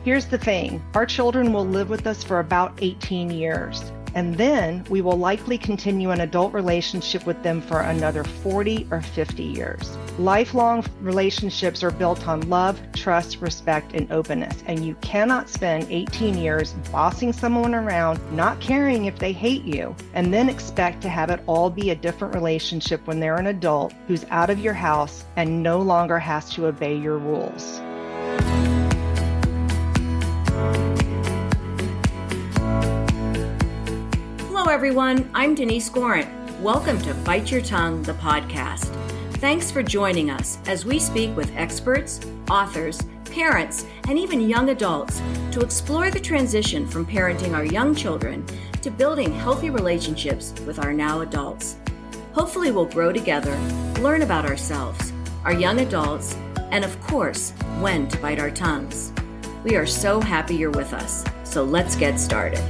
Here's the thing, our children will live with us for about 18 years. And then we will likely continue an adult relationship with them for another 40 or 50 years. Lifelong relationships are built on love, trust, respect, and openness. And you cannot spend 18 years bossing someone around, not caring if they hate you, and then expect to have it all be a different relationship when they're an adult who's out of your house and no longer has to obey your rules. Hello everyone, I'm Connie Gorant. Welcome to Bite Your Tongue, the podcast. Thanks for joining us as we speak with experts, authors, parents, and even young adults to explore the transition from parenting our young children to building healthy relationships with our now adults. Hopefully we'll grow together, learn about ourselves, our young adults, and of course, when to bite our tongues. We are so happy you're with us, so let's get started.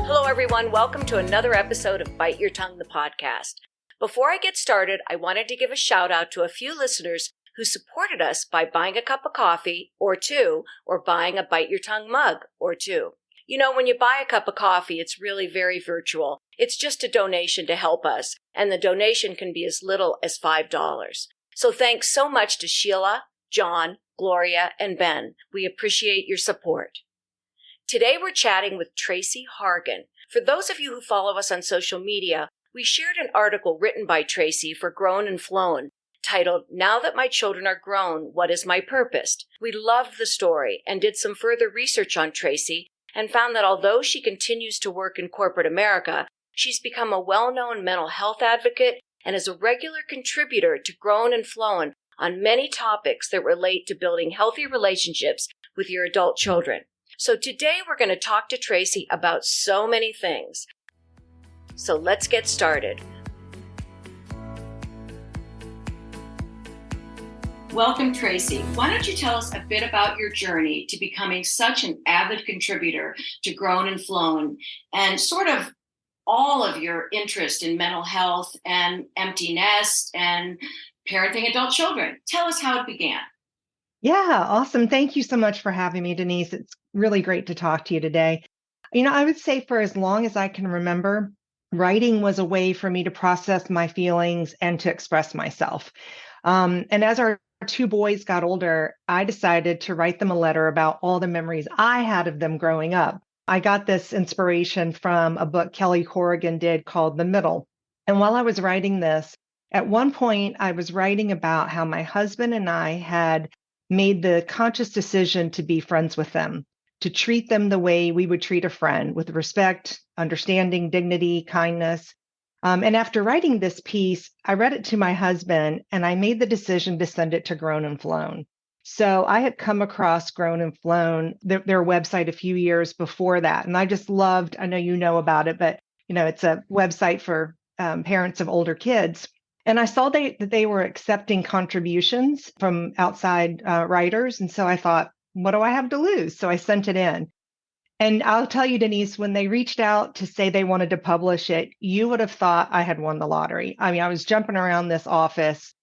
Hello everyone, welcome to another episode of Bite Your Tongue, the podcast. Before I get started, I wanted to give a shout out to a few listeners who supported us by buying a cup of coffee or two, or buying a Bite Your Tongue mug or two. You know, when you buy a cup of coffee, it's really very virtual. It's just a donation to help us, and the donation can be as little as $5. So thanks so much to Sheila, John, Gloria, and Ben. We appreciate your support. Today we're chatting with Tracy Hargan. For those of you who follow us on social media, we shared an article written by Tracy for Grown and Flown titled, "Now That My Children Are Grown, What Is My Purpose?" We loved the story and did some further research on Tracy and found that although she continues to work in corporate America, she's become a well-known mental health advocate and is a regular contributor to Grown and Flown on many topics that relate to building healthy relationships with your adult children. So today we're going to talk to Tracy about so many things. So let's get started. Welcome, Tracy. Why don't you tell us a bit about your journey to becoming such an avid contributor to Grown and Flown and sort of all of your interest in mental health and empty nest and parenting adult children. Tell us how it began. Yeah, awesome. Thank you so much for having me, Denise. It's really great to talk to you today. You know, I would say for as long as I can remember, writing was a way for me to process my feelings and to express myself. And as our two boys got older, I decided to write them a letter about all the memories I had of them growing up. I got this inspiration from a book Kelly Corrigan did called The Middle. And while I was writing this, at one point I was writing about how my husband and I had made the conscious decision to be friends with them, to treat them the way we would treat a friend, with respect, understanding, dignity, kindness. And after writing this piece, I read it to my husband and I made the decision to send it to Grown and Flown. So I had come across Grown and Flown, their website a few years before that. And I just loved, I know you know about it, but you know, it's a website for parents of older kids. And I saw that they were accepting contributions from outside writers. And so I thought, what do I have to lose? So I sent it in. And I'll tell you, Denise, when they reached out to say they wanted to publish it, you would have thought I had won the lottery. I mean, I was jumping around this office,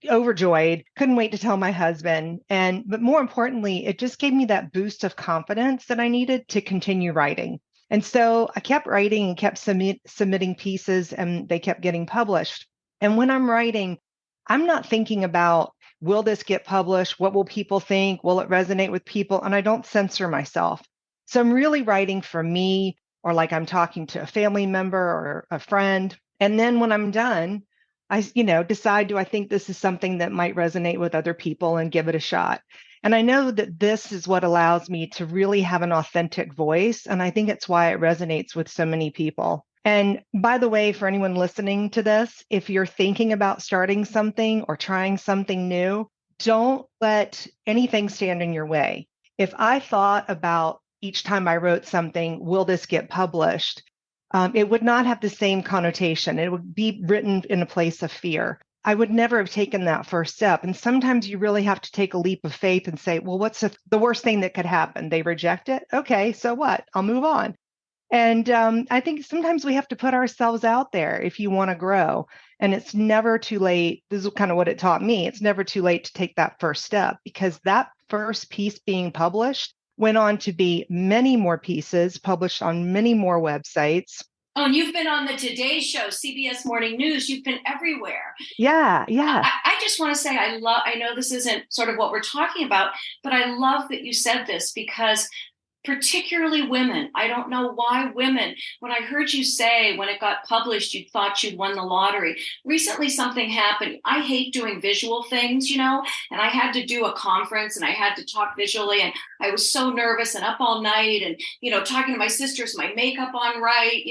overjoyed, couldn't wait to tell my husband. But more importantly, it just gave me that boost of confidence that I needed to continue writing. And so I kept writing and kept submitting pieces, and they kept getting published. And when I'm writing, I'm not thinking about, will this get published? What will people think? Will it resonate with people? And I don't censor myself. So I'm really writing for me, or like I'm talking to a family member or a friend. And then when I'm done, I, decide, do I think this is something that might resonate with other people, and give it a shot? And I know that this is what allows me to really have an authentic voice. And I think it's why it resonates with so many people. And by the way, for anyone listening to this, if you're thinking about starting something or trying something new, don't let anything stand in your way. If I thought about each time I wrote something, will this get published? It would not have the same connotation. It would be written in a place of fear. I would never have taken that first step. And sometimes you really have to take a leap of faith and say, well, what's the worst thing that could happen? They reject it? Okay, so what? I'll move on. And I think sometimes we have to put ourselves out there if you want to grow. And it's never too late. This is kind of what it taught me. It's never too late to take that first step, because that first piece being published went on to be many more pieces published on many more websites. Oh, and you've been on the Today Show, CBS Morning News. You've been everywhere. Yeah. I just want to say I know this isn't sort of what we're talking about, but I love that you said this, because particularly women, I don't know why women, when I heard you say when it got published, you thought you'd won the lottery. Recently, something happened. I hate doing visual things, and I had to do a conference and I had to talk visually. And I was so nervous and up all night and, talking to my sisters, my makeup on right,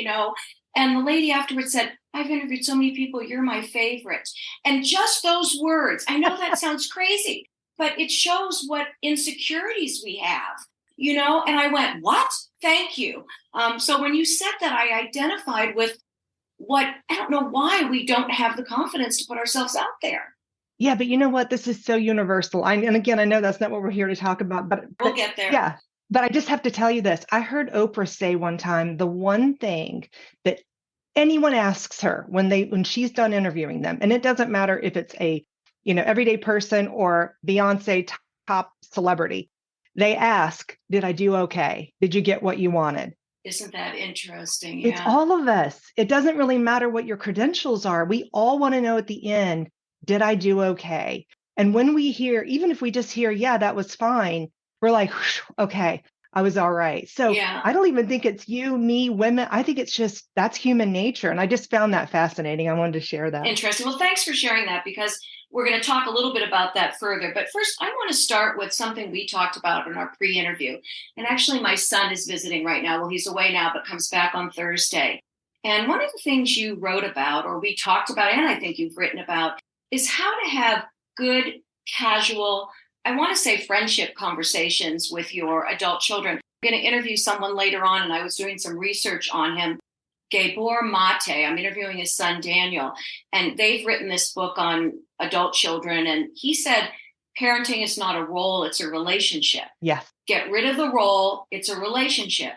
And the lady afterwards said, I've interviewed so many people. You're my favorite. And just those words, I know that sounds crazy, but it shows what insecurities we have. And I went, what? Thank you. So when you said that, I identified with I don't know why we don't have the confidence to put ourselves out there. Yeah, but you know what? This is so universal. And again, I know that's not what we're here to talk about, but we'll get there. Yeah. But I just have to tell you this. I heard Oprah say one time, the one thing that anyone asks her when she's done interviewing them, and it doesn't matter if it's a, everyday person or Beyonce top celebrity, they ask, did I do okay? Did you get what you wanted? Isn't that interesting? Yeah. It's all of us. It doesn't really matter what your credentials are. We all want to know at the end, did I do okay? And when we hear, even if we just hear, yeah, that was fine, we're like, okay, I was all right. So yeah. I don't even think it's you, me, women. I think it's just, that's human nature. And I just found that fascinating. I wanted to share that. Interesting. Well, thanks for sharing that, because we're going to talk a little bit about that further. But first, I want to start with something we talked about in our pre-interview. And actually, my son is visiting right now. Well, he's away now, but comes back on Thursday. And one of the things you wrote about, or we talked about, and I think you've written about, is how to have good, casual, I want to say friendship conversations with your adult children. I'm going to interview someone later on, and I was doing some research on him. Gabor Mate, I'm interviewing his son, Daniel, and they've written this book on adult children. And he said, parenting is not a role, it's a relationship. Yes. Get rid of the role, it's a relationship.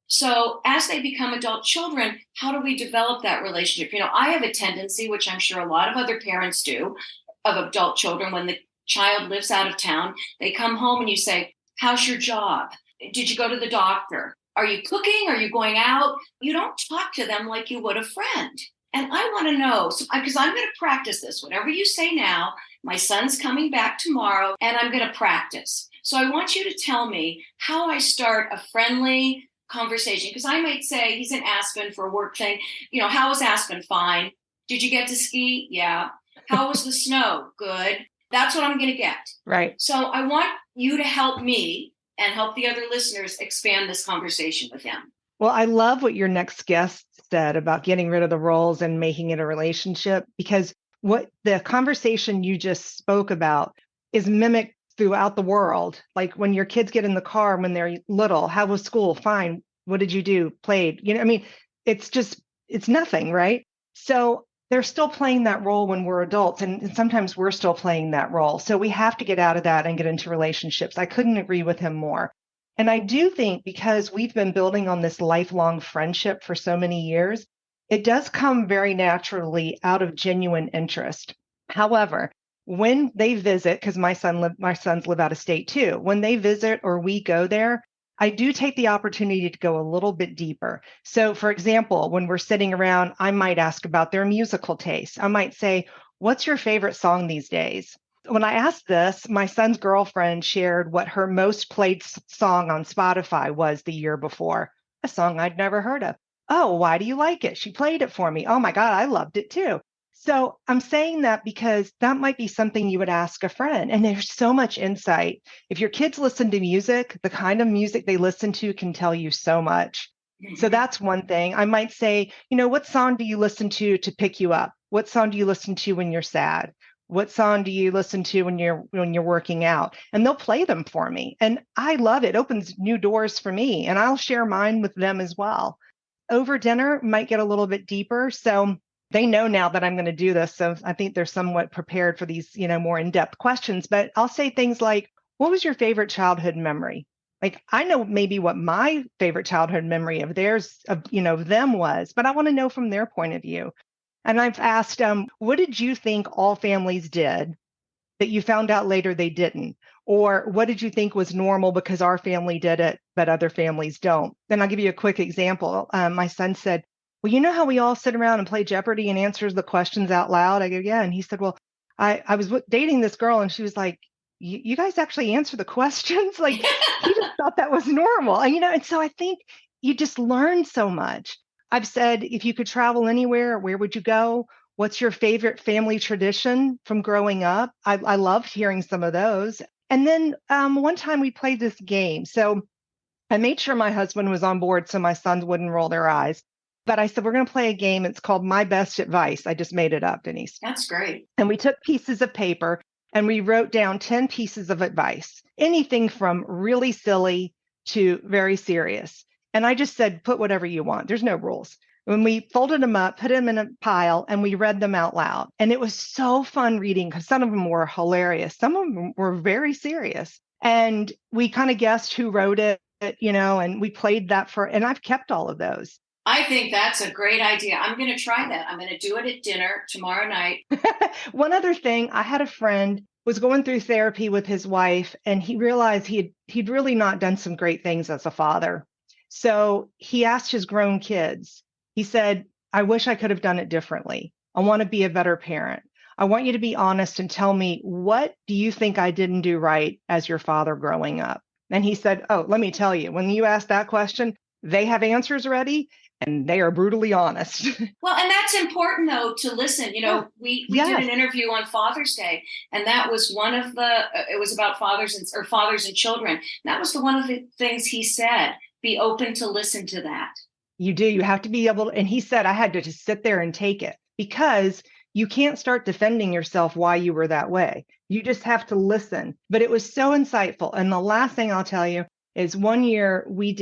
So as they become adult children, how do we develop that relationship? I have a tendency, which I'm sure a lot of other parents do, of adult children, when the child lives out of town, they come home and you say, how's your job? Did you go to the doctor? Are you cooking? Are you going out? You don't talk to them like you would a friend. And I want to know, because I'm going to practice this. Whatever you say now, my son's coming back tomorrow, and I'm going to practice. So I want you to tell me how I start a friendly conversation, because I might say, he's in Aspen for a work thing. How was Aspen? Fine. Did you get to ski? Yeah. How was the snow? Good. That's what I'm going to get. Right. So I want you to help me and help the other listeners expand this conversation with him. Well, I love what your next guest said about getting rid of the roles and making it a relationship, because what the conversation you just spoke about is mimicked throughout the world. Like when your kids get in the car when they're little, how was school? Fine. What did you do? Played. It's nothing, right? So they're still playing that role when we're adults, and sometimes we're still playing that role. So we have to get out of that and get into relationships. I couldn't agree with him more. And I do think, because we've been building on this lifelong friendship for so many years, it does come very naturally out of genuine interest. However, when they visit, because my sons live out of state too, when they visit or we go there, I do take the opportunity to go a little bit deeper. So, for example, when we're sitting around, I might ask about their musical taste. I might say, what's your favorite song these days? When I asked this, my son's girlfriend shared what her most played song on Spotify was the year before, a song I'd never heard of. Oh, why do you like it? She played it for me. Oh my God, I loved it too. So I'm saying that because that might be something you would ask a friend. And there's so much insight. If your kids listen to music, the kind of music they listen to can tell you so much. So that's one thing. I might say, what song do you listen to pick you up? What song do you listen to when you're sad? What song do you listen to when you're working out? And they'll play them for me. And I love it. It opens new doors for me. And I'll share mine with them as well. Over dinner might get a little bit deeper. So they know now that I'm going to do this. So I think they're somewhat prepared for these, more in-depth questions. But I'll say things like, what was your favorite childhood memory? Like, I know maybe what my favorite childhood memory of theirs, of them was, but I want to know from their point of view. And I've asked them, what did you think all families did that you found out later they didn't? Or what did you think was normal because our family did it, but other families don't? Then I'll give you a quick example. My son said, well, you know how we all sit around and play Jeopardy and answers the questions out loud? I go, yeah. And he said, well, I was dating this girl and she was like, you guys actually answer the questions? Like, he just thought that was normal. And so I think you just learn so much. I've said, if you could travel anywhere, where would you go? What's your favorite family tradition from growing up? I loved hearing some of those. And then one time we played this game. So I made sure my husband was on board so my sons wouldn't roll their eyes. But I said, we're going to play a game. It's called My Best Advice. I just made it up, Denise. That's great. And we took pieces of paper and we wrote down 10 pieces of advice, anything from really silly to very serious. And I just said, put whatever you want. There's no rules. When we folded them up, put them in a pile, and we read them out loud. And it was so fun reading because some of them were hilarious. Some of them were very serious. And we kind of guessed who wrote it, and we played that and I've kept all of those. I think that's a great idea. I'm going to try that. I'm going to do it at dinner tomorrow night. One other thing, I had a friend was going through therapy with his wife, and he realized he'd really not done some great things as a father. So he asked his grown kids, he said, I wish I could have done it differently. I want to be a better parent. I want you to be honest and tell me, what do you think I didn't do right as your father growing up? And he said, oh, let me tell you, when you ask that question, they have answers ready and they are brutally honest. Well, and that's important, though, to listen. We did an interview on Father's Day, and that was one of it was about fathers and children. That was one of the things he said, be open to listen to that. You do. You have to be able to. And he said, I had to just sit there and take it because you can't start defending yourself why you were that way. You just have to listen. But it was so insightful. And the last thing I'll tell you is one year we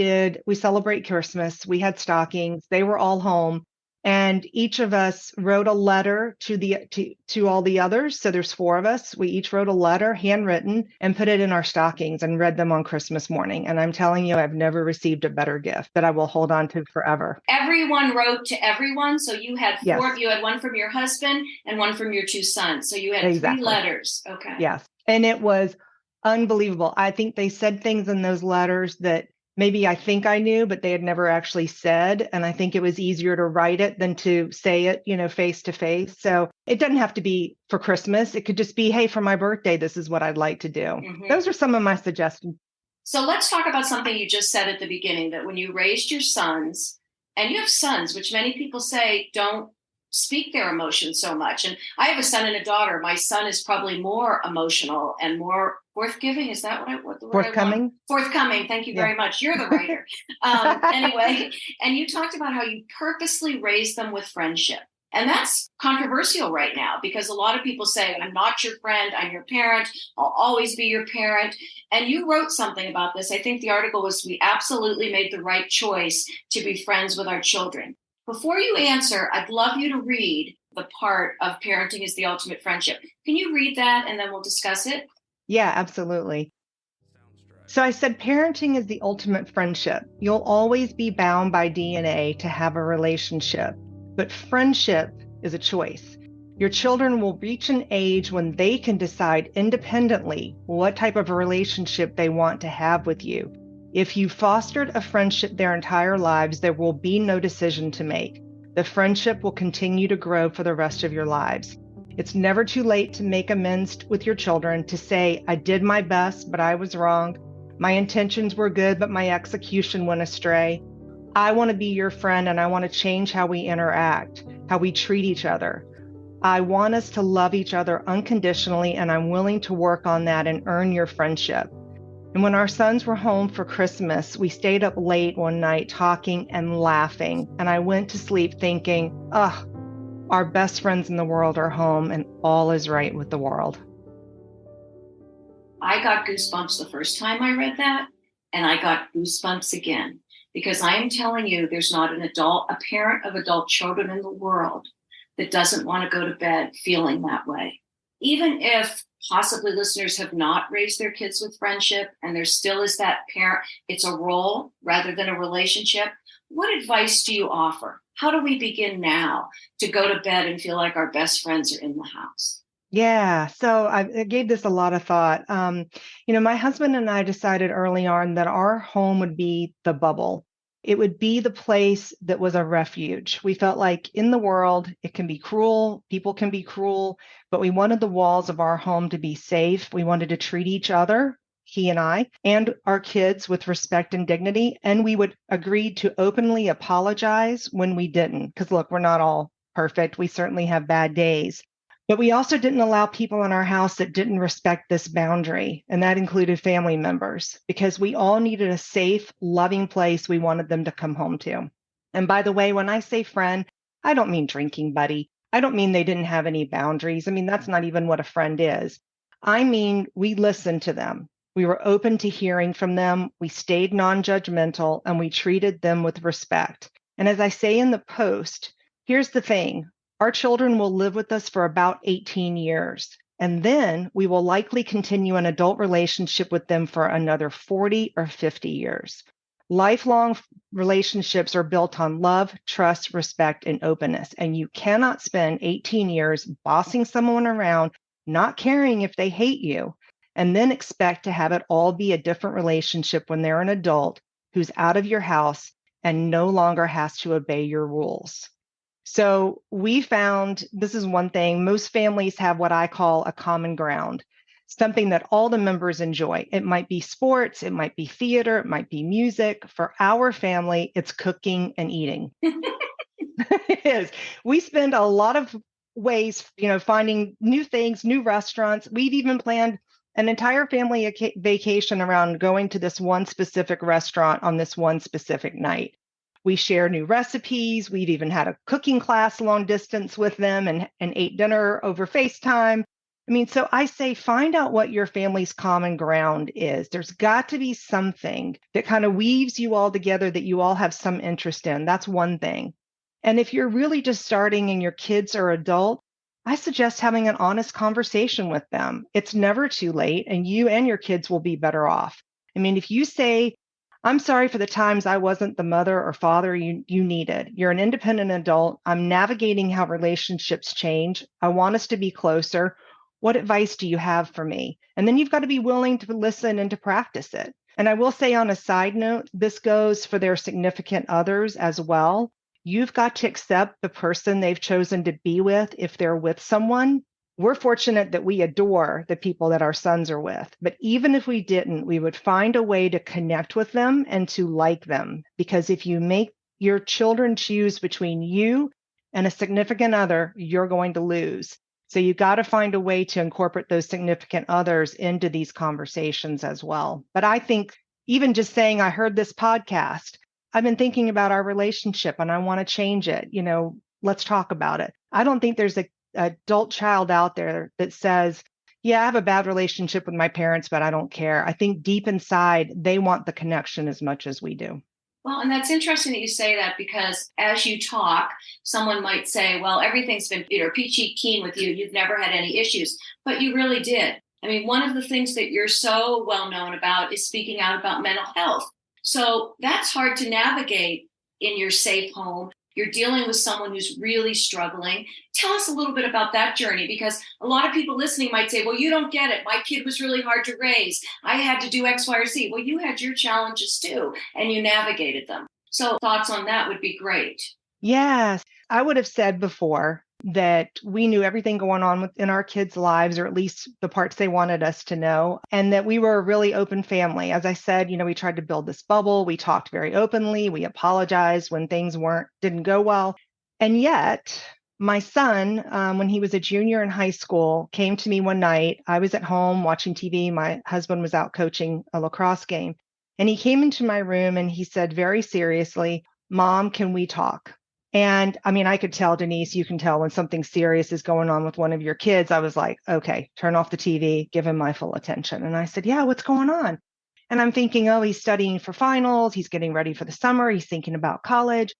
celebrate Christmas. We had stockings. They were all home. And each of us wrote a letter to all the others. So there's 4 of us. We each wrote a letter, handwritten, and put it in our stockings and read them on Christmas morning. And I'm telling you, I've never received a better gift that I will hold on to forever. Everyone wrote to everyone. So you had 4. Yes. You had one from your husband and one from your 2 sons. So you had Exactly. 3 letters. Okay. Yes. And it was unbelievable. I think they said things in those letters that maybe I think I knew, but they had never actually said. And I think it was easier to write it than to say it, face to face. So it doesn't have to be for Christmas. It could just be, hey, for my birthday, this is what I'd like to do. Mm-hmm. Those are some of my suggestions. So let's talk about something you just said at the beginning, that when you raised your sons, and you have sons, which many people say don't speak their emotions so much. And I have a son and a daughter. My son is probably more emotional and more forthgiving. Is that what the word Forthcoming? I want? Forthcoming. Thank you very much. You're the writer. Anyway, and you talked about how you purposely raised them with friendship. And that's controversial right now because a lot of people say, I'm not your friend, I'm your parent, I'll always be your parent. And you wrote something about this. I think the article was, we absolutely made the right choice to be friends with our children. Before you answer, I'd love you to read the part of parenting is the ultimate friendship. Can you read that and then we'll discuss it? Yeah, absolutely. So I said, parenting is the ultimate friendship. You'll always be bound by DNA to have a relationship, but friendship is a choice. Your children will reach an age when they can decide independently what type of a relationship they want to have with you. If you fostered a friendship their entire lives, there will be no decision to make. The friendship will continue to grow for the rest of your lives. It's never too late to make amends with your children, to say, I did my best, but I was wrong. My intentions were good, but my execution went astray. I want to be your friend, and I want to change how we interact, how we treat each other. I want us to love each other unconditionally, and I'm willing to work on that and earn your friendship. And when our sons were home for Christmas, we stayed up late one night talking and laughing. And I went to sleep thinking, our best friends in the world are home and all is right with the world. I got goosebumps the first time I read that, and I got goosebumps again, because I am telling you, there's not a parent of adult children in the world that doesn't want to go to bed feeling that way. Even if possibly listeners have not raised their kids with friendship and there still is that parent, it's a role rather than a relationship. What advice do you offer? How do we begin now to go to bed and feel like our best friends are in the house? Yeah, so I gave this a lot of thought. My husband and I decided early on that our home would be the bubble. It would be the place that was a refuge. We felt like in the world, it can be cruel, people can be cruel, but we wanted the walls of our home to be safe. We wanted to treat each other, he and our kids with respect and dignity. And we would agree to openly apologize when we didn't. Because look, we're not all perfect. We certainly have bad days. But we also didn't allow people in our house that didn't respect this boundary. And that included family members, because we all needed a safe, loving place we wanted them to come home to. And by the way, when I say friend, I don't mean drinking buddy. I don't mean they didn't have any boundaries. I mean, that's not even what a friend is. I mean, we listened to them. We were open to hearing from them. We stayed non-judgmental and we treated them with respect. And as I say in the post, here's the thing. Our children will live with us for about 18 years, and then we will likely continue an adult relationship with them for another 40 or 50 years. Lifelong relationships are built on love, trust, respect, and openness, and you cannot spend 18 years bossing someone around, not caring if they hate you, and then expect to have it all be a different relationship when they're an adult who's out of your house and no longer has to obey your rules. So we found this is one thing. Most families have what I call a common ground, something that all the members enjoy. It might be sports, it might be theater, it might be music. For our family, it's cooking and eating. It is. We spend a lot of ways, finding new things, new restaurants. We've even planned an entire family vacation around going to this one specific restaurant on this one specific night. We share new recipes. We've even had a cooking class long distance with them and ate dinner over FaceTime. I mean, so I say find out what your family's common ground is. There's got to be something that kind of weaves you all together that you all have some interest in. That's one thing. And if you're really just starting and your kids are adult, I suggest having an honest conversation with them. It's never too late, and you and your kids will be better off. I mean, if you say, I'm sorry for the times I wasn't the mother or father you needed. You're an independent adult. I'm navigating how relationships change. I want us to be closer. What advice do you have for me? And then you've got to be willing to listen and to practice it. And I will say on a side note, this goes for their significant others as well. You've got to accept the person they've chosen to be with if they're with someone. We're fortunate that we adore the people that our sons are with. But even if we didn't, we would find a way to connect with them and to like them. Because if you make your children choose between you and a significant other, you're going to lose. So you got to find a way to incorporate those significant others into these conversations as well. But I think even just saying, I heard this podcast, I've been thinking about our relationship and I want to change it. Let's talk about it. I don't think there's a adult child out there that says, yeah, I have a bad relationship with my parents, but I don't care. I think deep inside, they want the connection as much as we do. Well, and that's interesting that you say that, because as you talk, someone might say, well, everything's been peachy keen with you. You've never had any issues, but you really did. I mean, one of the things that you're so well known about is speaking out about mental health. So that's hard to navigate in your safe home. You're dealing with someone who's really struggling. Tell us a little bit about that journey, because a lot of people listening might say, well, you don't get it. My kid was really hard to raise. I had to do X, Y, or Z. Well, you had your challenges too, and you navigated them. So thoughts on that would be great. Yes, I would have said before that we knew everything going on in our kids' lives, or at least the parts they wanted us to know, and that we were a really open family. As I said, we tried to build this bubble. We talked very openly. We apologized when things didn't go well. And yet, my son, when he was a junior in high school, came to me one night. I was at home watching TV. My husband was out coaching a lacrosse game. And he came into my room and he said very seriously, Mom, can we talk? And I mean, I could tell, Denise, you can tell when something serious is going on with one of your kids. I was like, okay, turn off the TV, give him my full attention. And I said, yeah, what's going on? And I'm thinking, oh, he's studying for finals. He's getting ready for the summer. He's thinking about college.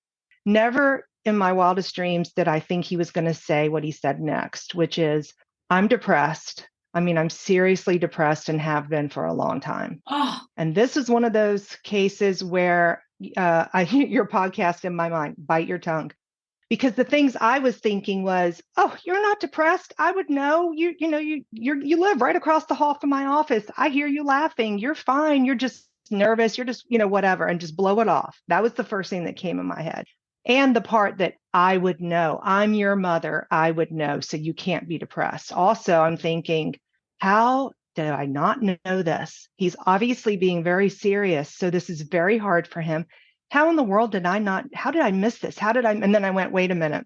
Never in my wildest dreams did I think he was going to say what he said next, which is, I'm depressed. I mean, I'm seriously depressed and have been for a long time. Oh, And this is one of those cases where I hear your podcast in my mind, Bite Your Tongue. Because the things I was thinking was, oh, you're not depressed. I would know. You live right across the hall from my office. I hear you laughing. You're fine. You're just nervous. You're just, whatever, and just blow it off. That was the first thing that came in my head. And the part that I would know, I'm your mother, I would know. So you can't be depressed. Also, I'm thinking, how did I not know this? He's obviously being very serious. So this is very hard for him. How in the world did I not, how did I miss this? And then I went, wait a minute,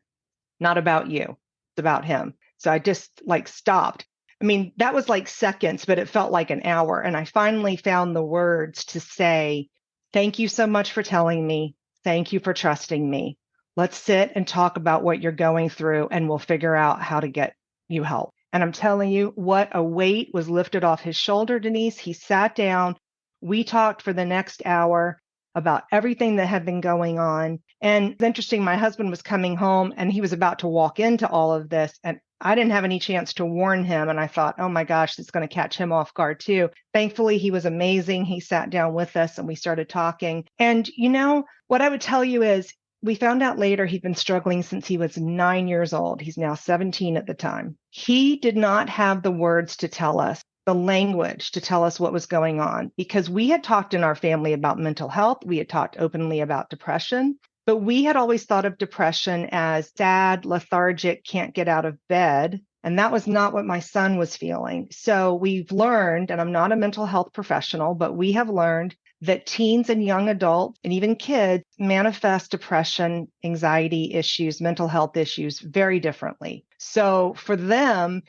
not about you, it's about him. So I just like stopped. I mean, that was like seconds, but it felt like an hour. And I finally found the words to say, thank you so much for telling me. Thank you for trusting me. Let's sit and talk about what you're going through and we'll figure out how to get you help. And I'm telling you, what a weight was lifted off his shoulder, Denise. He sat down. We talked for the next hour about everything that had been going on. And it's interesting, my husband was coming home and he was about to walk into all of this. And I didn't have any chance to warn him. And I thought, oh my gosh, it's going to catch him off guard too. Thankfully, he was amazing. He sat down with us and we started talking. And what I would tell you is we found out later he'd been struggling since he was 9 years old. He's now 17 at the time. He did not have the words to tell us, the language to tell us what was going on, because we had talked in our family about mental health. We had talked openly about depression, but we had always thought of depression as sad, lethargic, can't get out of bed. And that was not what my son was feeling. So we've learned, and I'm not a mental health professional, but we have learned that teens and young adults and even kids manifest depression, anxiety issues, mental health issues very differently. So for them,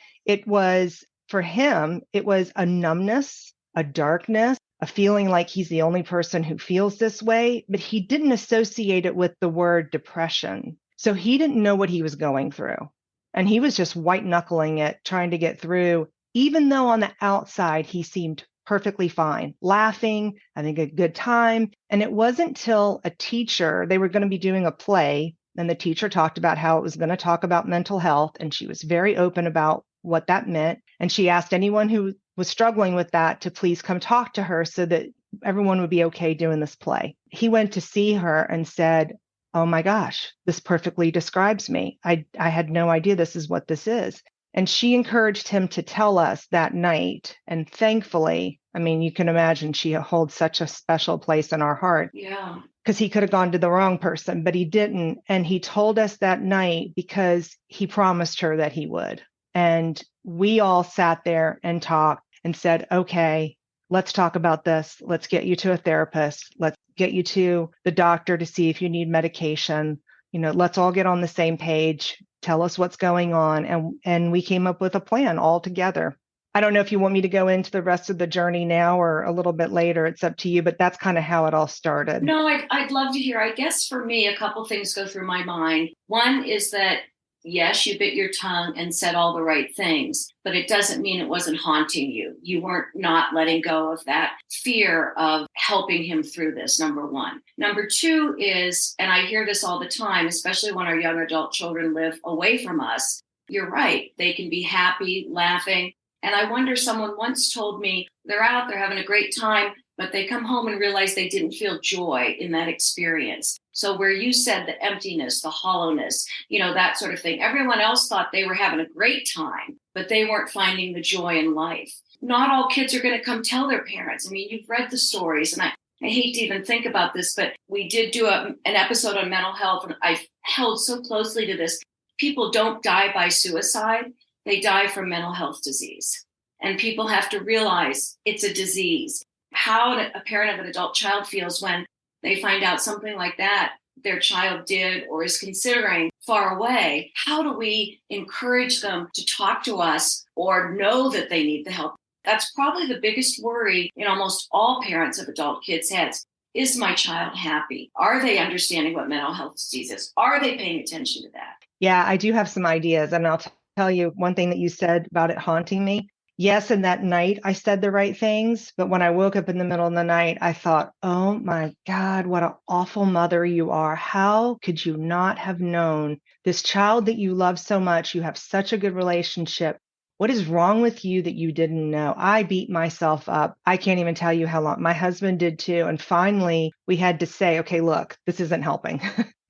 for him, it was a numbness, a darkness, a feeling like he's the only person who feels this way, but he didn't associate it with the word depression. So he didn't know what he was going through. And he was just white knuckling it, trying to get through, even though on the outside he seemed perfectly fine, laughing, having a good time. And it wasn't till they were going to be doing a play, and the teacher talked about how it was going to talk about mental health. And she was very open about what that meant. And she asked anyone who was struggling with that to please come talk to her so that everyone would be okay doing this play. He went to see her and said, oh my gosh, this perfectly describes me. I had no idea this is what this is. And she encouraged him to tell us that night. And thankfully, I mean, you can imagine she holds such a special place in our heart. Yeah. Because he could have gone to the wrong person, but he didn't. And he told us that night because he promised her that he would. And we all sat there and talked and said, okay, let's talk about this. Let's get you to a therapist. Let's get you to the doctor to see if you need medication. Let's all get on the same page. Tell us what's going on. And we came up with a plan all together. I don't know if you want me to go into the rest of the journey now or a little bit later. It's up to you, but that's kind of how it all started. No, I'd love to hear. I guess for me, a couple things go through my mind. One is that, yes, you bit your tongue and said all the right things, but it doesn't mean it wasn't haunting you. You weren't not letting go of that fear of helping him through this, number one. Number two is, and I hear this all the time, especially when our young adult children live away from us, you're right. They can be happy, laughing. And I wonder, someone once told me they're out, they're having a great time, but they come home and realize they didn't feel joy in that experience. So where you said the emptiness, the hollowness, that sort of thing, everyone else thought they were having a great time, but they weren't finding the joy in life. Not all kids are going to come tell their parents. I mean, you've read the stories, and I hate to even think about this, but we did do an episode on mental health, and I held so closely to this. People don't die by suicide. They die from mental health disease. And people have to realize it's a disease. How a parent of an adult child feels when they find out something like that their child did or is considering far away. How do we encourage them to talk to us or know that they need the help? That's probably the biggest worry in almost all parents of adult kids' heads. Is my child happy? Are they understanding what mental health disease is? Are they paying attention to that? Yeah, I do have some ideas. And I'll tell you one thing that you said about it haunting me. Yes, and that night I said the right things, but when I woke up in the middle of the night, I thought, oh my God, what an awful mother you are. How could you not have known this child that you love so much? You have such a good relationship What is wrong with you that you didn't know? I beat myself up. I can't even tell you how long. My husband did too. And finally, we had to say, okay, look, this isn't helping.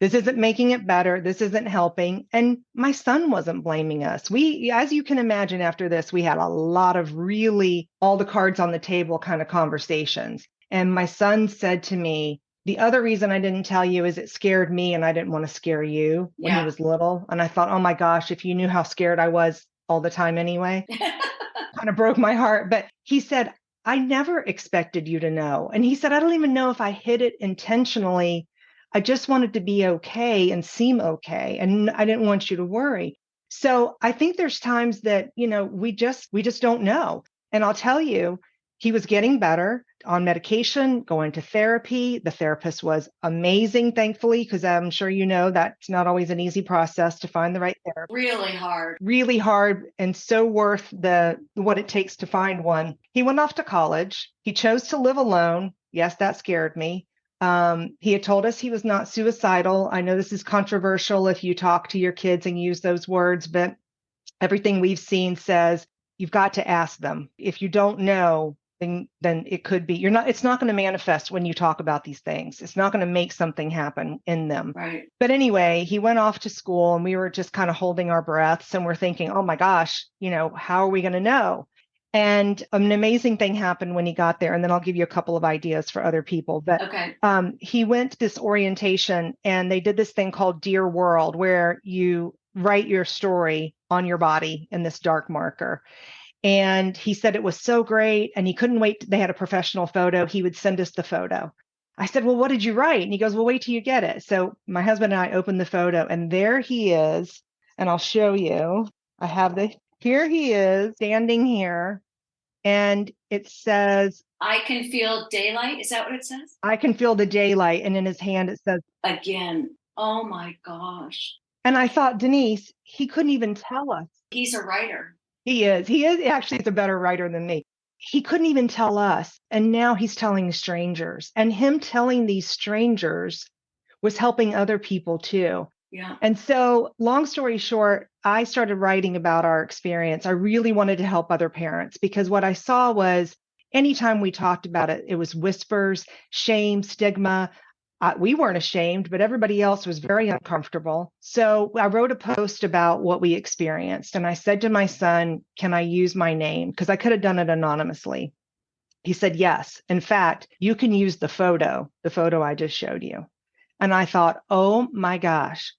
This isn't making it better. This isn't helping. And my son wasn't blaming us. We, as you can imagine, after this, we had a lot of really all the cards on the table kind of conversations. And my son said to me, the other reason I didn't tell you is it scared me and I didn't want to scare you when he was little. And I thought, oh my gosh, if you knew how scared I was all the time anyway, kind of broke my heart. But he said, I never expected you to know. And he said, I don't even know if I hid it intentionally. I just wanted to be okay and seem okay. And I didn't want you to worry. So I think there's times that, we just don't know. And I'll tell you, he was getting better on medication, going to therapy. The therapist was amazing, thankfully, because I'm sure that's not always an easy process to find the right therapist. Really hard, and so worth what it takes to find one. He went off to college. He chose to live alone. Yes, that scared me. He had told us he was not suicidal. I know this is controversial if you talk to your kids and use those words, but everything we've seen says you've got to ask them. If you don't know, then it could be it's not going to manifest when you talk about these things. It's not going to make something happen in them. Right. But anyway, he went off to school and we were just kind of holding our breaths and we're thinking, oh my gosh, how are we going to know? And an amazing thing happened when he got there. And then I'll give you a couple of ideas for other people. But okay. He went to this orientation and they did this thing called Dear World, where you write your story on your body in this dark marker. And he said it was so great and he couldn't wait. They had a professional photo. He would send us the photo. I said, well, what did you write? And he goes, well, wait till you get it. So my husband and I opened the photo and there he is. And I'll show you. Here he is standing here. And it says, I can feel daylight. Is that what it says? I can feel the daylight. And in his hand, it says, again. Oh my gosh. And I thought, Denise, he couldn't even tell us. He's a writer. He is actually a better writer than me. He couldn't even tell us. And now he's telling strangers. And him telling these strangers was helping other people too. Yeah. And so, long story short, I started writing about our experience. I really wanted to help other parents because what I saw was anytime we talked about it, it was whispers, shame, stigma. We weren't ashamed, but everybody else was very uncomfortable. So I wrote a post about what we experienced. And I said to my son, can I use my name? Because I could have done it anonymously. He said, yes. In fact, you can use the photo I just showed you. And I thought, oh my gosh,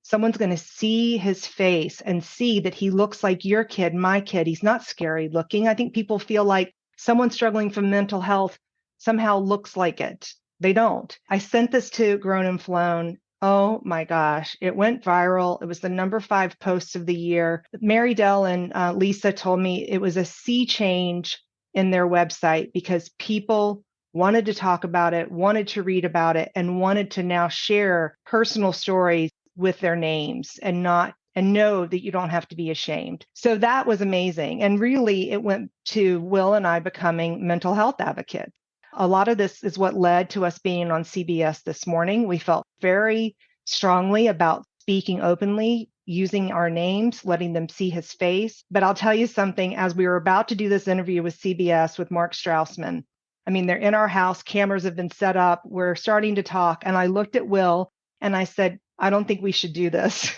someone's going to see his face and see that he looks like your kid, my kid. He's not scary looking. I think people feel like someone struggling from mental health somehow looks like it. They don't. I sent this to Grown and Flown. Oh my gosh, it went viral. It was the number 5 post of the year. Mary Dell and Lisa told me it was a sea change in their website because people wanted to talk about it, wanted to read about it, and wanted to now share personal stories with their names and know that you don't have to be ashamed. So that was amazing. And really, it went to Will and I becoming mental health advocates. A lot of this is what led to us being on CBS this morning. We felt very strongly about speaking openly, using our names, letting them see his face. But I'll tell you something, as we were about to do this interview with CBS with Mark Strausman, I mean, they're in our house, cameras have been set up, we're starting to talk. And I looked at Will and I said, I don't think we should do this.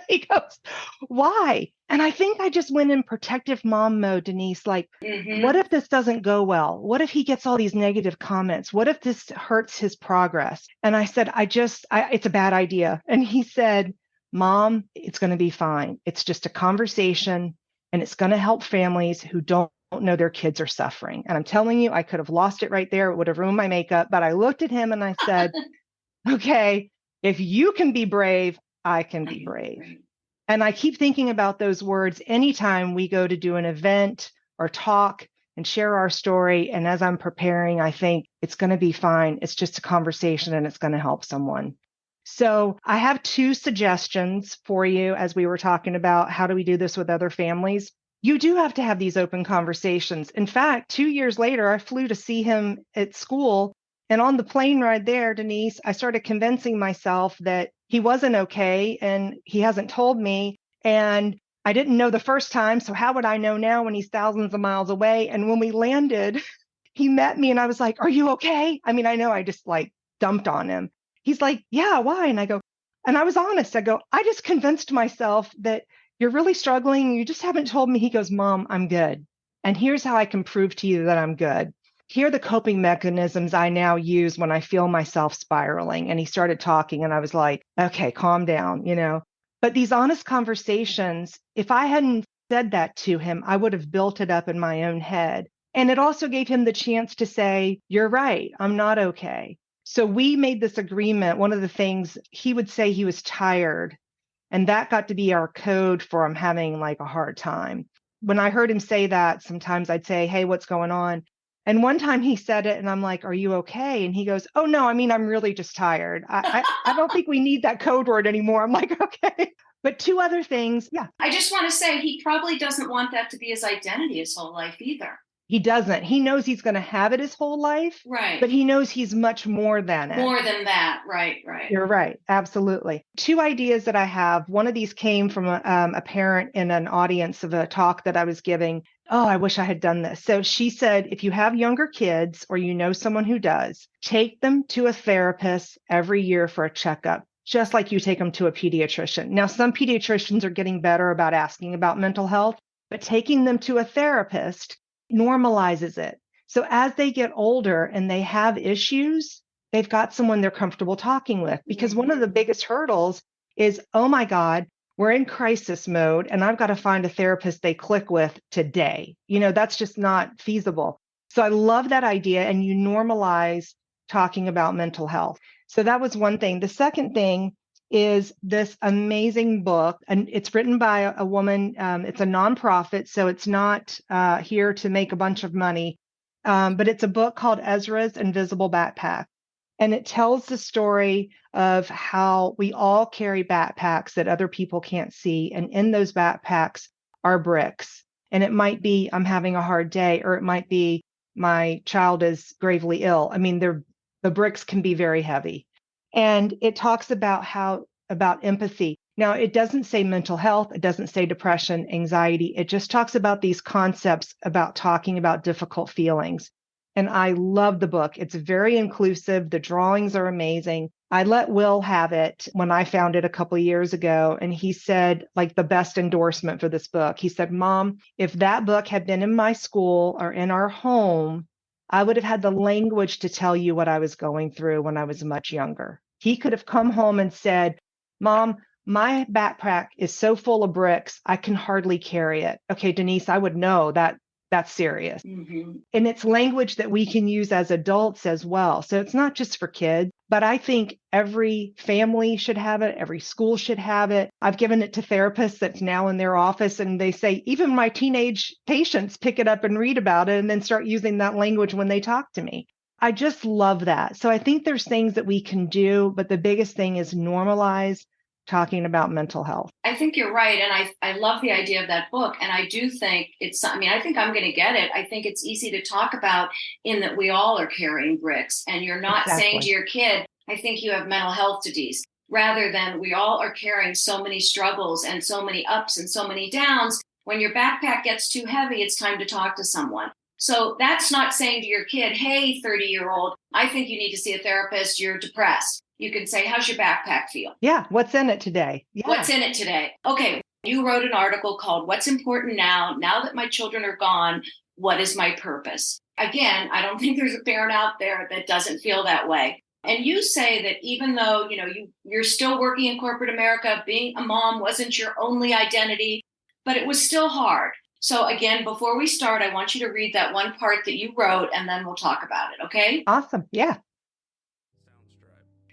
He goes, why? And I think I just went in protective mom mode, Denise, like, what if this doesn't go well? What if he gets all these negative comments? What if this hurts his progress? And I said, it's a bad idea. And he said, Mom, it's going to be fine. It's just a conversation and it's going to help families who don't know their kids are suffering. And I'm telling you, I could have lost it right there. It would have ruined my makeup. But I looked at him and I said, okay, if you can be brave, I can be brave. And I keep thinking about those words anytime we go to do an event or talk and share our story. And as I'm preparing, I think it's going to be fine. It's just a conversation and it's going to help someone. So I have 2 suggestions for you as we were talking about how do we do this with other families. You do have to have these open conversations. In fact, 2 years later, I flew to see him at school. And on the plane ride there, Denise, I started convincing myself that he wasn't okay and he hasn't told me. And I didn't know the first time, so how would I know now when he's thousands of miles away? And when we landed, he met me and I was like, are you okay? I mean, I know I just like dumped on him. He's like, yeah, why? And I go, and I was honest. I go, I just convinced myself that you're really struggling. You just haven't told me. He goes, Mom, I'm good. And here's how I can prove to you that I'm good. Here are the coping mechanisms I now use when I feel myself spiraling. And he started talking and I was like, okay, calm down, you know. But these honest conversations, if I hadn't said that to him, I would have built it up in my own head. And it also gave him the chance to say, you're right, I'm not okay. So we made this agreement. One of the things he would say he was tired, and that got to be our code for him having like a hard time. When I heard him say that, sometimes I'd say, hey, what's going on? And one time he said it and I'm like, are you okay? And he goes, oh, no, I mean, I'm really just tired. I don't think we need that code word anymore. I'm like, okay. But two other things. Yeah. I just want to say he probably doesn't want that to be his identity his whole life either. He doesn't. He knows he's going to have it his whole life. Right. But he knows he's much more than it. More than that. Right. You're right. Absolutely. Two ideas that I have. One of these came from a parent in an audience of a talk that I was giving. Oh, I wish I had done this. So she said, if you have younger kids or you know someone who does, take them to a therapist every year for a checkup, just like you take them to a pediatrician. Now, some pediatricians are getting better about asking about mental health, but taking them to a therapist normalizes it. So as they get older and they have issues, they've got someone they're comfortable talking with. Because one of the biggest hurdles is, oh my God, we're in crisis mode and I've got to find a therapist they click with today. You know, that's just not feasible. So I love that idea. And you normalize talking about mental health. So that was one thing. The second thing is this amazing book, and it's written by a woman. It's a nonprofit, so it's not here to make a bunch of money, but it's a book called Ezra's Invisible Backpack. And it tells the story of how we all carry backpacks that other people can't see. And in those backpacks are bricks. And it might be, I'm having a hard day, or it might be, my child is gravely ill. I mean, the bricks can be very heavy. And it talks about about empathy. Now, it doesn't say mental health. It doesn't say depression, anxiety. It just talks about these concepts about talking about difficult feelings. And I love the book. It's very inclusive. The drawings are amazing. I let Will have it when I found it a couple of years ago. And he said, like, the best endorsement for this book. He said, Mom, if that book had been in my school or in our home, I would have had the language to tell you what I was going through when I was much younger. He could have come home and said, Mom, my backpack is so full of bricks, I can hardly carry it. Okay, Denise, I would know that that's serious. Mm-hmm. And it's language that we can use as adults as well. So it's not just for kids, but I think every family should have it. Every school should have it. I've given it to therapists that's now in their office, and they say, even my teenage patients pick it up and read about it and then start using that language when they talk to me. I just love that. So I think there's things that we can do, but the biggest thing is normalize talking about mental health. I think you're right. And I love the idea of that book. And I do think I think I'm going to get it. I think it's easy to talk about in that we all are carrying bricks, and you're not saying to your kid, I think you have mental health disease, rather than we all are carrying so many struggles and so many ups and so many downs. When your backpack gets too heavy, it's time to talk to someone. So that's not saying to your kid, hey, 30-year-old, I think you need to see a therapist. You're depressed. You can say, how's your backpack feel? Yeah. What's in it today? Yeah. What's in it today? Okay. You wrote an article called What's Important Now that my children are gone, what is my purpose? Again, I don't think there's a parent out there that doesn't feel that way. And you say that even though, you're still working in corporate America, being a mom wasn't your only identity, but it was still hard. So again, before we start, I want you to read that one part that you wrote, and then we'll talk about it. Okay? Awesome. Yeah.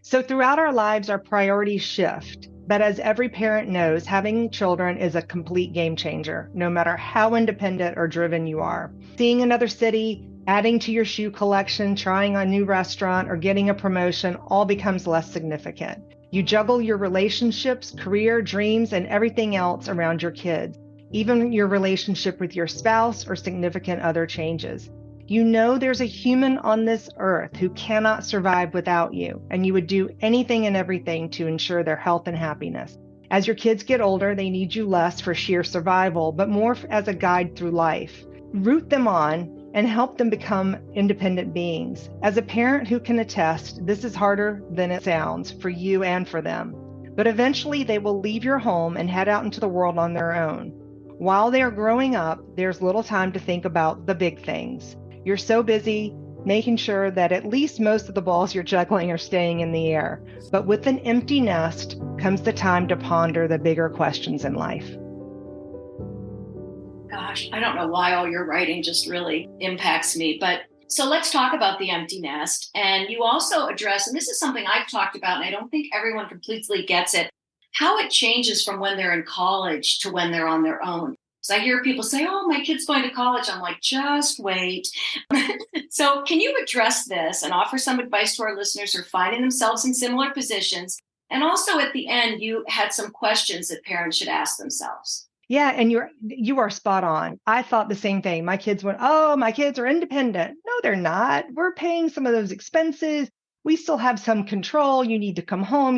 So throughout our lives, our priorities shift. But as every parent knows, having children is a complete game changer, no matter how independent or driven you are. Seeing another city, adding to your shoe collection, trying a new restaurant, or getting a promotion all becomes less significant. You juggle your relationships, career, dreams, and everything else around your kids. Even your relationship with your spouse or significant other changes. You know there's a human on this earth who cannot survive without you, and you would do anything and everything to ensure their health and happiness. As your kids get older, they need you less for sheer survival, but more as a guide through life. Root them on and help them become independent beings. As a parent who can attest, this is harder than it sounds for you and for them. But eventually they will leave your home and head out into the world on their own. While they are growing up, there's little time to think about the big things. You're so busy making sure that at least most of the balls you're juggling are staying in the air. But with an empty nest comes the time to ponder the bigger questions in life. Gosh, I don't know why all your writing just really impacts me. But so let's talk about the empty nest. And you also address, and this is something I've talked about, and I don't think everyone completely gets it, how it changes from when they're in college to when they're on their own. So I hear people say, oh, my kid's going to college. I'm like, just wait. So can you address this and offer some advice to our listeners who are finding themselves in similar positions? And also at the end, you had some questions that parents should ask themselves. Yeah, and you are spot on. I thought the same thing. My kids went, oh, my kids are independent. No, they're not. We're paying some of those expenses. We still have some control. You need to come home.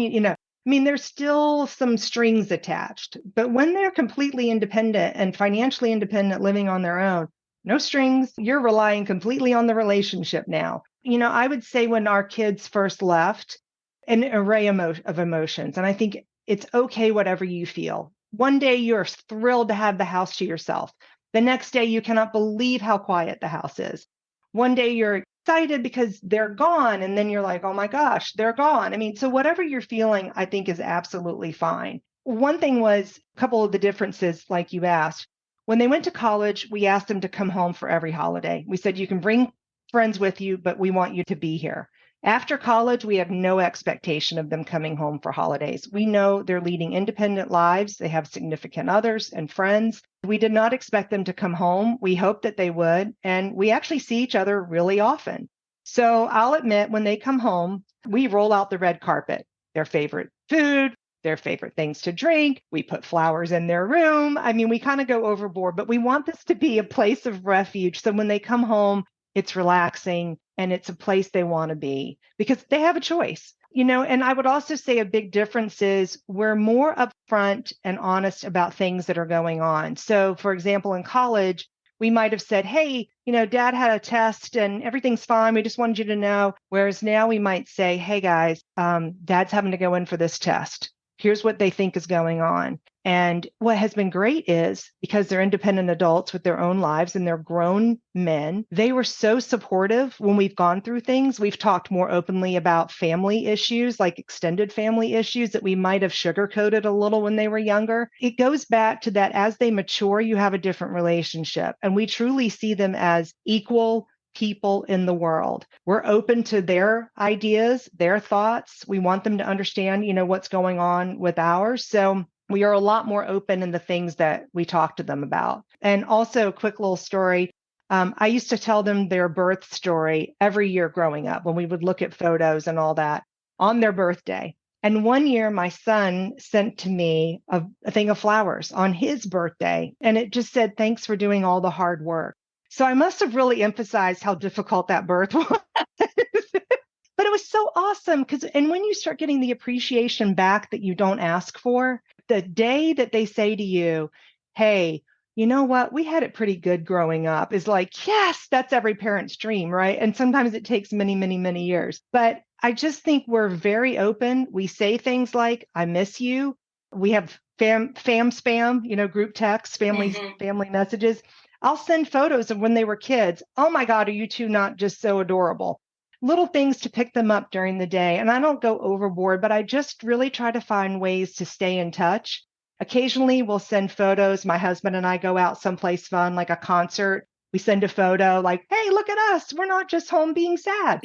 I mean, there's still some strings attached, but when they're completely independent and financially independent, living on their own, no strings, you're relying completely on the relationship now. I would say when our kids first left, an array of emotions. And I think it's okay, whatever you feel. One day you're thrilled to have the house to yourself. The next day you cannot believe how quiet the house is. One day you're excited because they're gone. And then you're like, oh my gosh, they're gone. I mean, so whatever you're feeling, I think is absolutely fine. One thing was a couple of the differences, like you asked. When they went to college, we asked them to come home for every holiday. We said, you can bring friends with you, but we want you to be here. After college, we have no expectation of them coming home for holidays. We know they're leading independent lives. They have significant others and friends. We did not expect them to come home. We hoped that they would, and we actually see each other really often. So I'll admit, when they come home, we roll out the red carpet, their favorite food, their favorite things to drink. We put flowers in their room. I mean, we kind of go overboard, but we want this to be a place of refuge. So when they come home, it's relaxing and it's a place they want to be because they have a choice, and I would also say a big difference is we're more upfront and honest about things that are going on. So for example, in college, we might have said, hey, dad had a test and everything's fine. We just wanted you to know. Whereas now we might say, hey guys, dad's having to go in for this test. Here's what they think is going on. And what has been great is because they're independent adults with their own lives and they're grown men, they were so supportive when we've gone through things. We've talked more openly about family issues, like extended family issues that we might have sugarcoated a little when they were younger. It goes back to that as they mature, you have a different relationship. And we truly see them as equal people in the world. We're open to their ideas, their thoughts. We want them to understand, what's going on with ours. So we are a lot more open in the things that we talk to them about. And also, a quick little story. I used to tell them their birth story every year growing up when we would look at photos and all that on their birthday. And one year, my son sent to me a thing of flowers on his birthday. And it just said, thanks for doing all the hard work. So I must have really emphasized how difficult that birth was. But it was so awesome and when you start getting the appreciation back that you don't ask for, the day that they say to you, hey, you know what? We had it pretty good growing up is like, yes, that's every parent's dream, right? And sometimes it takes many, many, many years. But I just think we're very open. We say things like, I miss you. We have fam spam, group text, family messages. I'll send photos of when they were kids. Oh my God, are you two not just so adorable? Little things to pick them up during the day. And I don't go overboard, but I just really try to find ways to stay in touch. Occasionally we'll send photos. My husband and I go out someplace fun, like a concert. We send a photo like, hey, look at us. We're not just home being sad.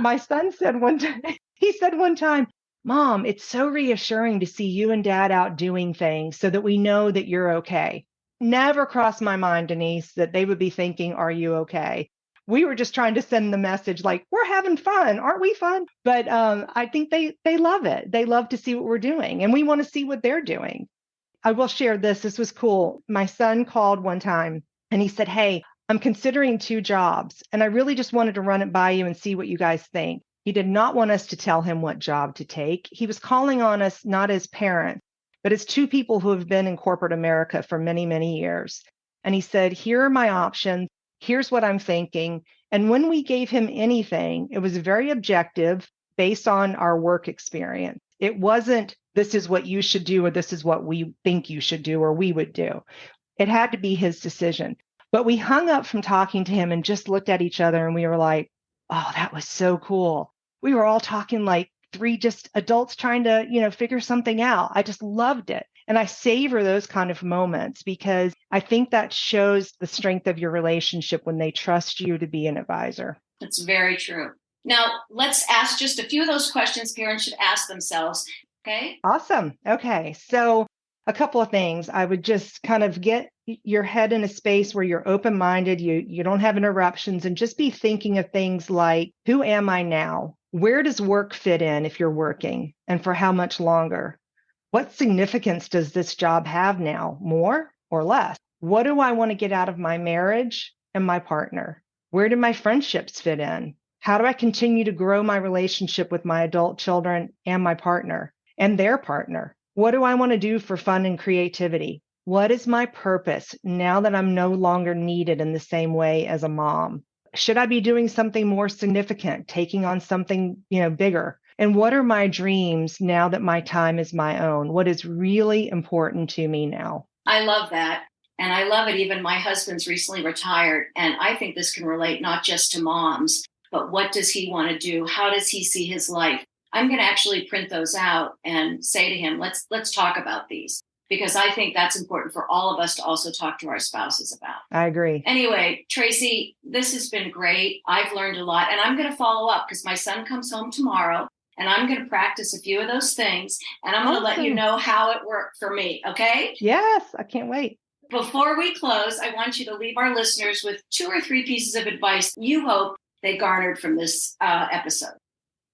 My son said one time, Mom, it's so reassuring to see you and Dad out doing things so that we know that you're okay. Never crossed my mind, Denise, that they would be thinking, are you okay? We were just trying to send the message like, we're having fun. Aren't we fun? But I think they love it. They love to see what we're doing and we want to see what they're doing. I will share this. This was cool. My son called one time and he said, hey, I'm considering 2 jobs and I really just wanted to run it by you and see what you guys think. He did not want us to tell him what job to take. He was calling on us not as parents, but it's two people who have been in corporate America for many, many years. And he said, here are my options. Here's what I'm thinking. And when we gave him anything, it was very objective based on our work experience. It wasn't, this is what you should do, or this is what we think you should do, or we would do. It had to be his decision. But we hung up from talking to him and just looked at each other and we were like, oh, that was so cool. We were all talking like three just adults trying to, figure something out. I just loved it. And I savor those kind of moments because I think that shows the strength of your relationship when they trust you to be an advisor. That's very true. Now, let's ask just a few of those questions parents should ask themselves. Okay. Awesome. Okay. So a couple of things. I would just kind of get your head in a space where you're open-minded, you don't have interruptions, and just be thinking of things like, who am I now? Where does work fit in if you're working, and for how much longer? What significance does this job have now, more or less? What do I want to get out of my marriage and my partner? Where do my friendships fit in? How do I continue to grow my relationship with my adult children and my partner and their partner? What do I want to do for fun and creativity? What is my purpose now that I'm no longer needed in the same way as a mom? Should I be doing something more significant, taking on something, bigger? And what are my dreams now that my time is my own? What is really important to me now? I love that. And I love it. Even my husband's recently retired. And I think this can relate not just to moms, but what does he want to do? How does he see his life? I'm going to actually print those out and say to him, let's talk about these, because I think that's important for all of us to also talk to our spouses about. I agree. Anyway, Tracy, this has been great. I've learned a lot, and I'm going to follow up because my son comes home tomorrow and I'm going to practice a few of those things, and I'm going to let you know how it worked for me. Okay? Yes, I can't wait. Before we close, I want you to leave our listeners with 2 or 3 pieces of advice you hope they garnered from this episode.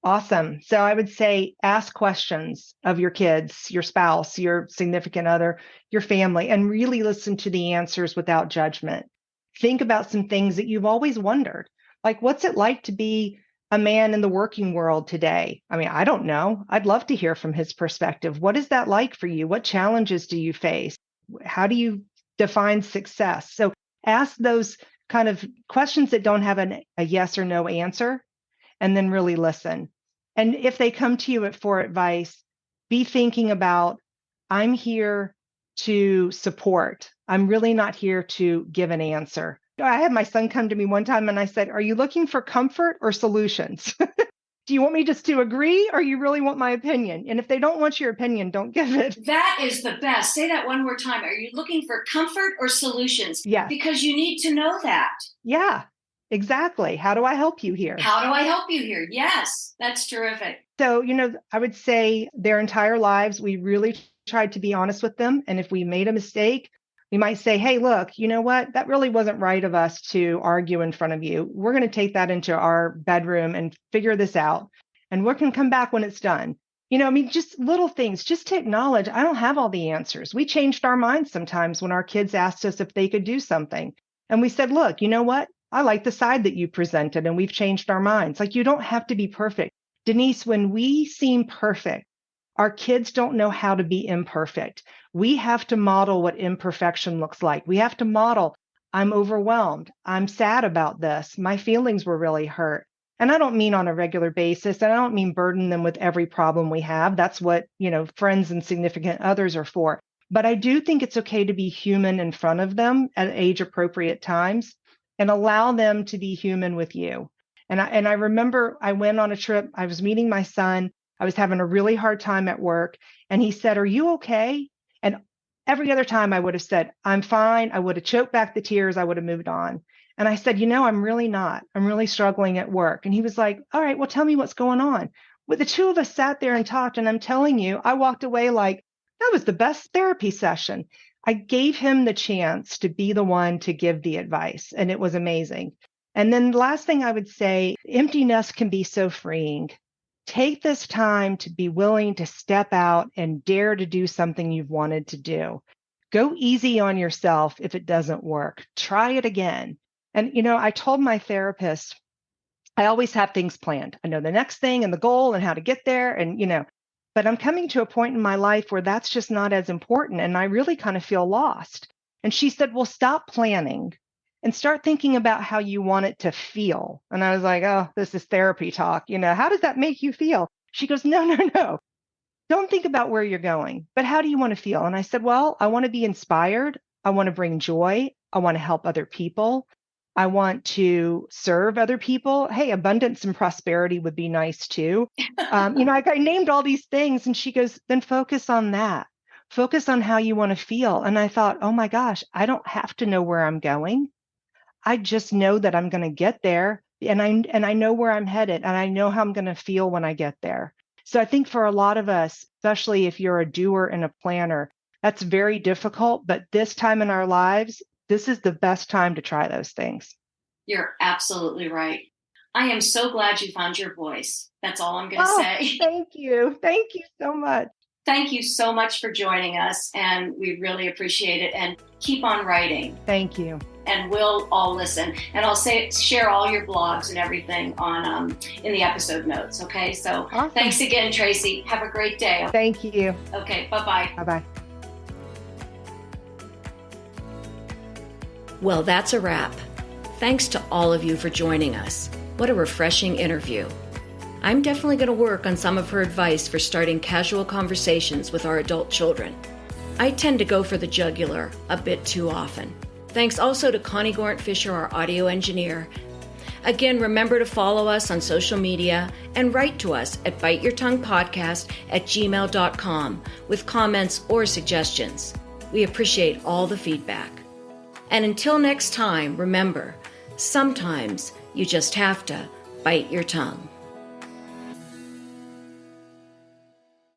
Awesome. So I would say ask questions of your kids, your spouse, your significant other, your family, and really listen to the answers without judgment. Think about some things that you've always wondered, like what's it like to be a man in the working world today? I mean, I don't know. I'd love to hear from his perspective. What is that like for you? What challenges do you face? How do you define success? So ask those kind of questions that don't have a yes or no answer, and then really listen. And if they come to you for advice, be thinking about, I'm here to support. I'm really not here to give an answer. I had my son come to me one time and I said, are you looking for comfort or solutions? Do you want me just to agree, or you really want my opinion? And if they don't want your opinion, don't give it. That is the best. Say that one more time. Are you looking for comfort or solutions? Yeah. Because you need to know that. Yeah, exactly. How do I help you here? How do I help you here? Yes, that's terrific. So, I would say their entire lives, we really tried to be honest with them. And if we made a mistake, we might say, hey, look, you know what? That really wasn't right of us to argue in front of you. We're going to take that into our bedroom and figure this out. And we can come back when it's done. Just little things, just to acknowledge, I don't have all the answers. We changed our minds sometimes when our kids asked us if they could do something. And we said, look, you know what? I like the side that you presented, and we've changed our minds. Like, you don't have to be perfect. Denise, when we seem perfect, our kids don't know how to be imperfect. We have to model what imperfection looks like. We have to model, I'm overwhelmed. I'm sad about this. My feelings were really hurt. And I don't mean on a regular basis, and I don't mean burden them with every problem we have. That's what, friends and significant others are for. But I do think it's okay to be human in front of them at age appropriate times and allow them to be human with you. And I remember I went on a trip. I was meeting my son. I was having a really hard time at work. And he said, are you okay? And every other time I would have said, I'm fine. I would have choked back the tears. I would have moved on. And I said, I'm really not. I'm really struggling at work. And he was like, all right, well, tell me what's going on. Well, the two of us sat there and talked. And I'm telling you, I walked away like, that was the best therapy session. I gave him the chance to be the one to give the advice. And it was amazing. And then the last thing I would say, empty nest can be so freeing. Take this time to be willing to step out and dare to do something you've wanted to do. Go easy on yourself if it doesn't work. Try it again. And, I told my therapist, I always have things planned. I know the next thing and the goal and how to get there. And, but I'm coming to a point in my life where that's just not as important. And I really kind of feel lost. And she said, well, stop planning and start thinking about how you want it to feel. And I was like, oh, this is therapy talk. How does that make you feel? She goes, no, no, no. Don't think about where you're going, but how do you want to feel? And I said, well, I want to be inspired. I want to bring joy. I want to help other people. I want to serve other people. Hey, abundance and prosperity would be nice too. I named all these things, and she goes, then focus on that. Focus on how you want to feel. And I thought, oh my gosh, I don't have to know where I'm going. I just know that I'm going to get there, and I know where I'm headed, and I know how I'm going to feel when I get there. So I think for a lot of us, especially if you're a doer and a planner, that's very difficult. But this time in our lives, this is the best time to try those things. You're absolutely right. I am so glad you found your voice. That's all I'm going to say. Thank you. Thank you so much. Thank you so much for joining us, and we really appreciate it. And keep on writing. Thank you. And we'll all listen. And I'll share all your blogs and everything on in the episode notes. Okay. So awesome. Thanks again, Tracy. Have a great day. Thank you. Okay. Bye-bye. Bye-bye. Well, that's a wrap. Thanks to all of you for joining us. What a refreshing interview. I'm definitely going to work on some of her advice for starting casual conversations with our adult children. I tend to go for the jugular a bit too often. Thanks also to Connie Gorant Fisher, our audio engineer. Again, remember to follow us on social media and write to us at biteyourtonguepodcast@gmail.com with comments or suggestions. We appreciate all the feedback. And until next time, remember, sometimes you just have to bite your tongue.